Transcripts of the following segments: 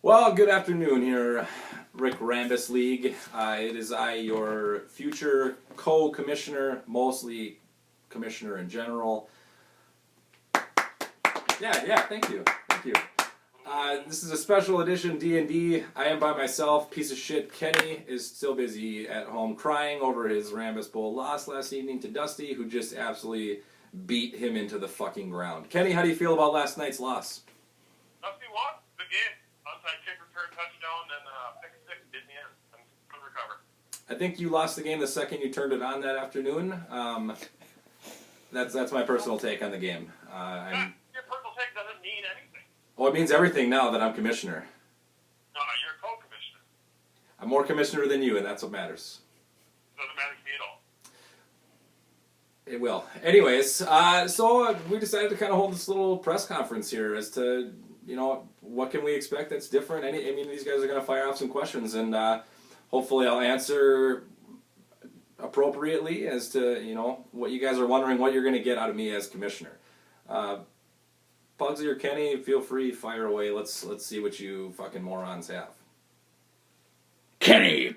Well, good afternoon here, Rick Rambus League. It is I, your future co-commissioner, mostly commissioner in general. Yeah, thank you. This is a special edition D&D. I am by myself. Piece of shit Kenny is still busy at home crying over his Rambus Bowl loss last evening to Dusty, who just absolutely beat him into the fucking ground. Kenny, how do you feel about last night's loss? Dusty won the game. Onside kick, return touchdown, and pick six in the end. And good recover. I think you lost the game the second you turned it on that afternoon. That's my personal take on the game. Your personal take doesn't mean anything. Well, it means everything now that I'm commissioner. No, you're a co-commissioner. I'm more commissioner than you, and that's what matters. Doesn't matter to me at all. It will. Anyways, so we decided to kind of hold this little press conference here as to, what can we expect that's different. These guys are going to fire off some questions, and hopefully I'll answer appropriately as to, what you guys are wondering, what you're going to get out of me as commissioner. Pugsy or Kenny, feel free, fire away. Let's see what you fucking morons have. Kenny!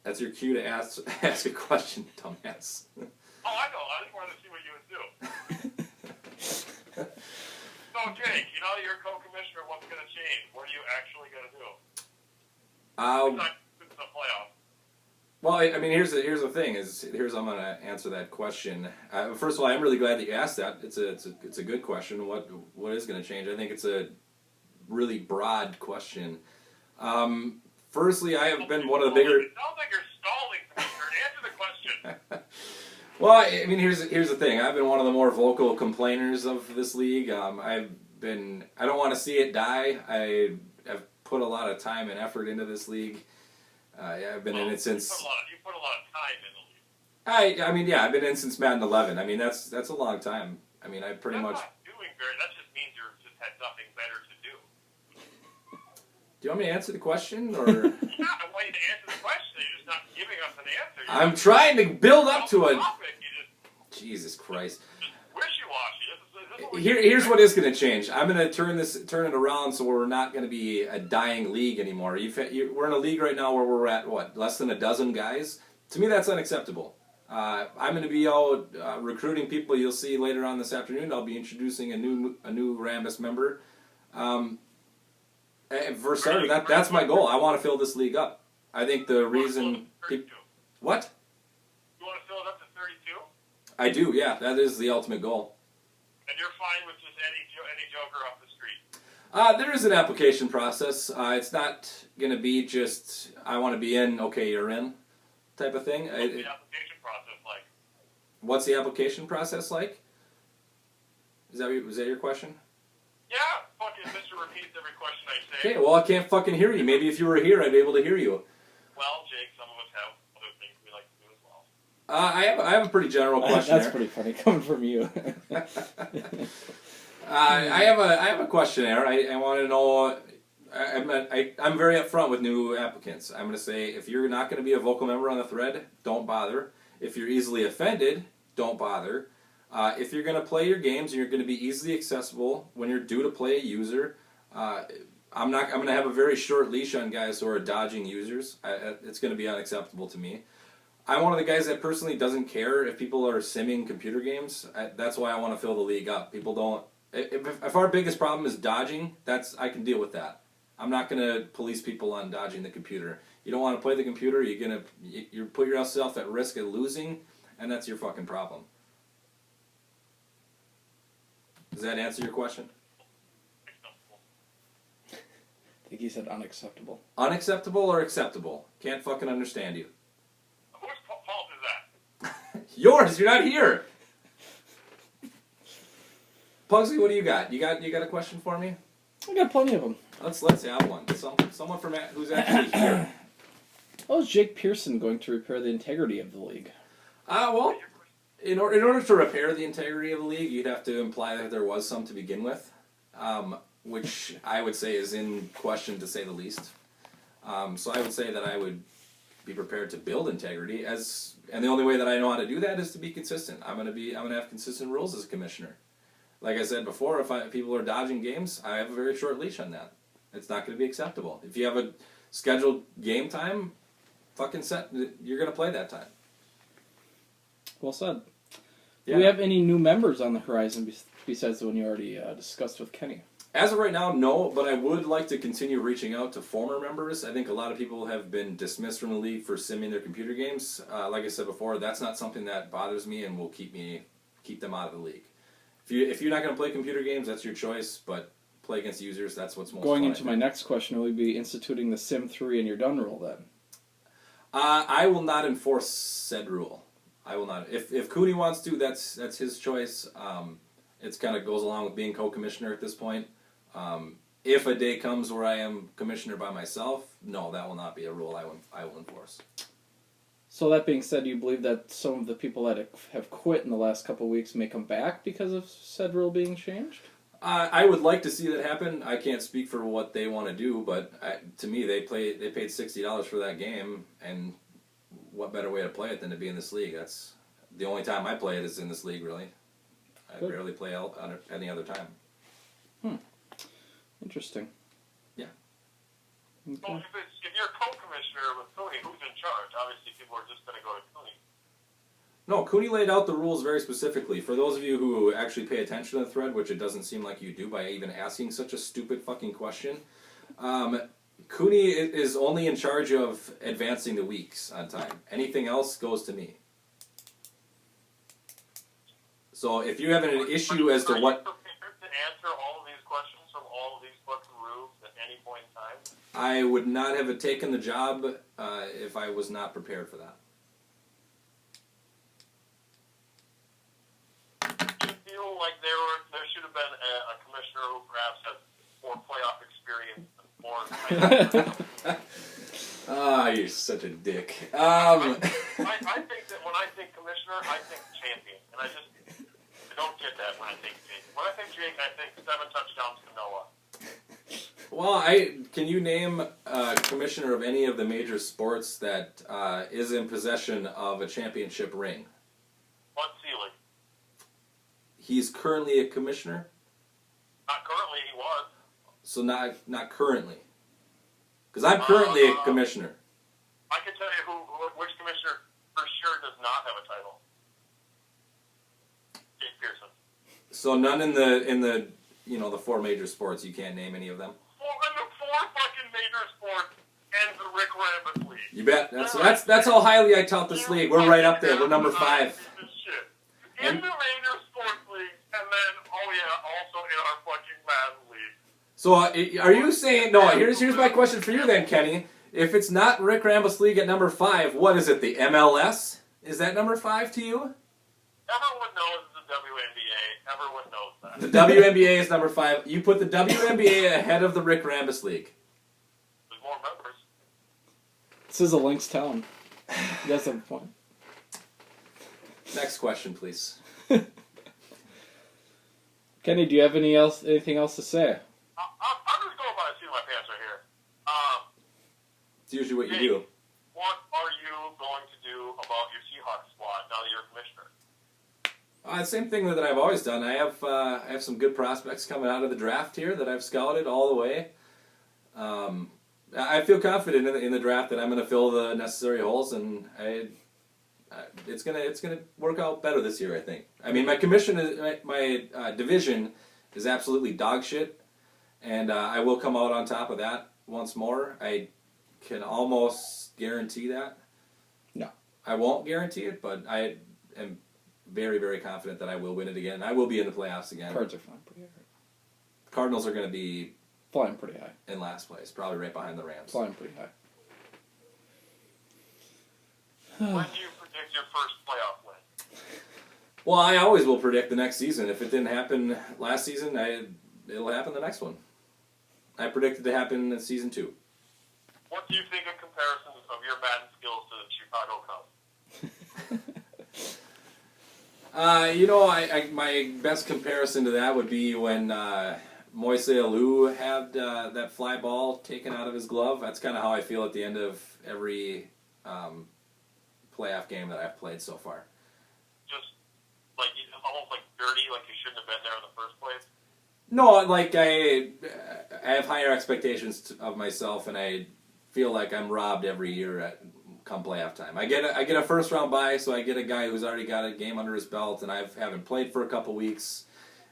That's your cue to ask a question, dumbass. Oh, I know. I just wanted to see what you would do. So, Jake, you're a co-commissioner. What's going to change? What are you actually going to do? It's the playoffs. Well, here's the thing. I'm going to answer that question. First of all, I'm really glad that you asked that. It's a good question. What is going to change? I think it's a really broad question. Firstly, I have been one of the bigger. It sounds like you're stalling, Commissioner. Answer the question. Well, here's the thing. I've been one of the more vocal complainers of this league. I don't want to see it die. I have put a lot of time and effort into this league. I've been in it since. You put a lot of time in the league. I've been in since Madden 11. That's a long time. I pretty much. Not doing very. That just means you just had nothing better to do. Do you want me to answer the question, or? Yeah, I want you to answer the question. You're just not giving us an answer. I'm trying to build up to it. Jesus Christ. Just wishy-washy. Here's what is going to change. I'm going to turn it around so we're not going to be a dying league anymore. We're in a league right now where we're at, less than a dozen guys? To me, that's unacceptable. I'm going to be out recruiting people. You'll see later on this afternoon. I'll be introducing a new Rambus member. For starter, that's my goal. I want to fill this league up. I think the reason... What? You want to fill it up to 32? I do, yeah. That is the ultimate goal. And you're fine with just any joker off the street? There is an application process. It's not going to be just, I want to be in, okay, you're in, type of thing. What's the application process like? What's the application process like? Was that your question? Yeah, fucking Mr. Repeats every question I say. Okay, well, I can't fucking hear you. Maybe if you were here, I'd be able to hear you. Well, Jake, some of us have other things we like to do as well. I have a pretty general question. That's pretty funny coming from you. I have a questionnaire. I want to know. I'm very upfront with new applicants. I'm going to say, if you're not going to be a vocal member on the thread, don't bother. If you're easily offended, don't bother. If you're going to play your games and you're going to be easily accessible when you're due to play a user, I'm going to have a very short leash on guys who are dodging users. It's going to be unacceptable to me. I'm one of the guys that personally doesn't care if people are simming computer games. That's why I want to fill the league up. People don't. If our biggest problem is dodging, I can deal with that. I'm not going to police people on dodging the computer. You don't want to play the computer. You put yourself at risk of losing, and that's your fucking problem. Does that answer your question? I think he said unacceptable. Unacceptable or acceptable? Can't fucking understand you. Whose fault is that? Yours. You're not here. Pugsy, what do you got? You got a question for me? I got plenty of them. Let's have one. Someone from who's actually here. How is Jake Pearson going to repair the integrity of the league? Well, in order to repair the integrity of the league, you'd have to imply that there was some to begin with, which I would say is in question to say the least. So I would say that I would be prepared to build integrity and the only way that I know how to do that is to be consistent. I'm gonna have consistent rules as a commissioner. like I said before, if people are dodging games, I have a very short leash on that. It's not going to be acceptable. If you have a scheduled game time, you're going to play that time. Well said. Yeah. Do we have any new members on the horizon besides the one you already discussed with Kenny? As of right now, no, but I would like to continue reaching out to former members. I think a lot of people have been dismissed from the league for simming their computer games. Like I said before, that's not something that bothers me and will keep them out of the league. If you're not going to play computer games, that's your choice, but play against users, that's what's most Going fun, into my next question, will we be instituting the Sim 3 and you're done rule then? I will not enforce said rule. I will not. If Cooney wants to, that's his choice. It kind of goes along with being co-commissioner at this point. If a day comes where I am commissioner by myself, no, that will not be a rule I will enforce. So that being said, do you believe that some of the people that have quit in the last couple of weeks may come back because of said rule being changed? I would like to see that happen. I can't speak for what they want to do, but to me, they paid $60 for that game, and what better way to play it than to be in this league? That's the only time I play it is in this league, really. I barely play any other time. Interesting. Yeah. Okay. Well, if you're co-commissioner with Cooney, who's in charge? Obviously, people are just going to go to Cooney. No, Cooney laid out the rules very specifically. For those of you who actually pay attention to the thread, which it doesn't seem like you do by even asking such a stupid fucking question, Cooney is only in charge of advancing the weeks on time. Anything else goes to me. So if you have an issue as to what... Are you prepared to answer all of these questions from all of these fucking rules at any point in time? I would not have taken the job if I was not prepared for that. Do you feel like there should have been a commissioner who perhaps has more playoff experience and more... You're such a dick. I think that when I think commissioner, I think champion. And I don't get that when I think Jake. When I think Jake, I think 7 touchdowns to Noah. Well, can you name a commissioner of any of the major sports that is in possession of a championship ring? Bud Selig. He's currently a commissioner? Not currently, he was. So not currently. Because I'm currently a commissioner. I can tell you which commissioner for sure does not have a title. Jake Pearson. So none in the the 4 major sports. You can't name any of them. In the 4 fucking major sports and the Rick Rambis League. You bet. That's how highly I tout this league. We're right up there. We're number 5. In the major sports league, and then also in our fucking Madden league. So are you saying no? Here's my question for you then, Kenny. If it's not Rick Rambis League at number 5, what is it? The MLS? Is that number 5 to you? Everyone knows the WNBA. Everyone knows that. The WNBA is number 5. You put the WNBA ahead of the Rick Rambis League. There's more members. This is a Lynx town. You guys have a point. Next question, please. Kenny, do you have anything else to say? I'm just going by the seat of my pants right here. It's usually what you Jake, do. What are you going to do about your Seahawks squad now that you're commissioner? Same thing that I've always done. I have some good prospects coming out of the draft here that I've scouted all the way. I feel confident in the draft that I'm going to fill the necessary holes, and it's gonna work out better this year. I think. I mean, my division is absolutely dog shit, and I will come out on top of that once more. I can almost guarantee that. No, I won't guarantee it, but I am very, very confident that I will win it again. I will be in the playoffs again. Cards are flying pretty high. Cardinals are going to be Flying pretty high. in last place, probably right behind the Rams. Flying pretty high. When do you predict your first playoff win? Well, I always will predict the next season. If it didn't happen last season, it'll happen the next one. I predict it to happen in season 2. What do you think in comparison of your Madden skills to the Chicago Cubs? My best comparison to that would be when Moise Alou had that fly ball taken out of his glove. That's kind of how I feel at the end of every playoff game that I've played so far. Just like almost like dirty, like you shouldn't have been there in the first place? No, like I have higher expectations of myself, and I feel like I'm robbed every year at come playoff time. I get a first round bye, so I get a guy who's already got a game under his belt, and I haven't played for a couple weeks,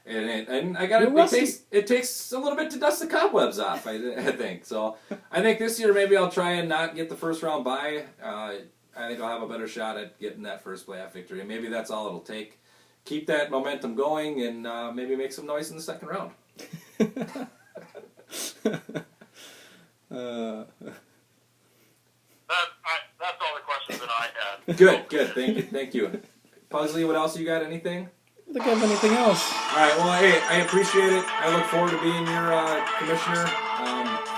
and I got it takes a little bit to dust the cobwebs off. I think so. I think this year maybe I'll try and not get the first round bye. I think I'll have a better shot at getting that first playoff victory. Maybe that's all it'll take. Keep that momentum going and maybe make some noise in the second round. That's all the questions that I had. Good. Thank you. Pugsley, what else you got? Anything? I don't think I have anything else. All right. Well, hey, I appreciate it. I look forward to being your commissioner.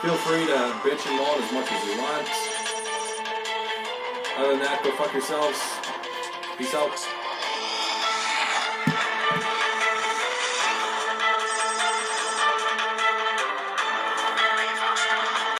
Feel free to bitch and moan as much as you want. Other than that, go fuck yourselves. Peace out.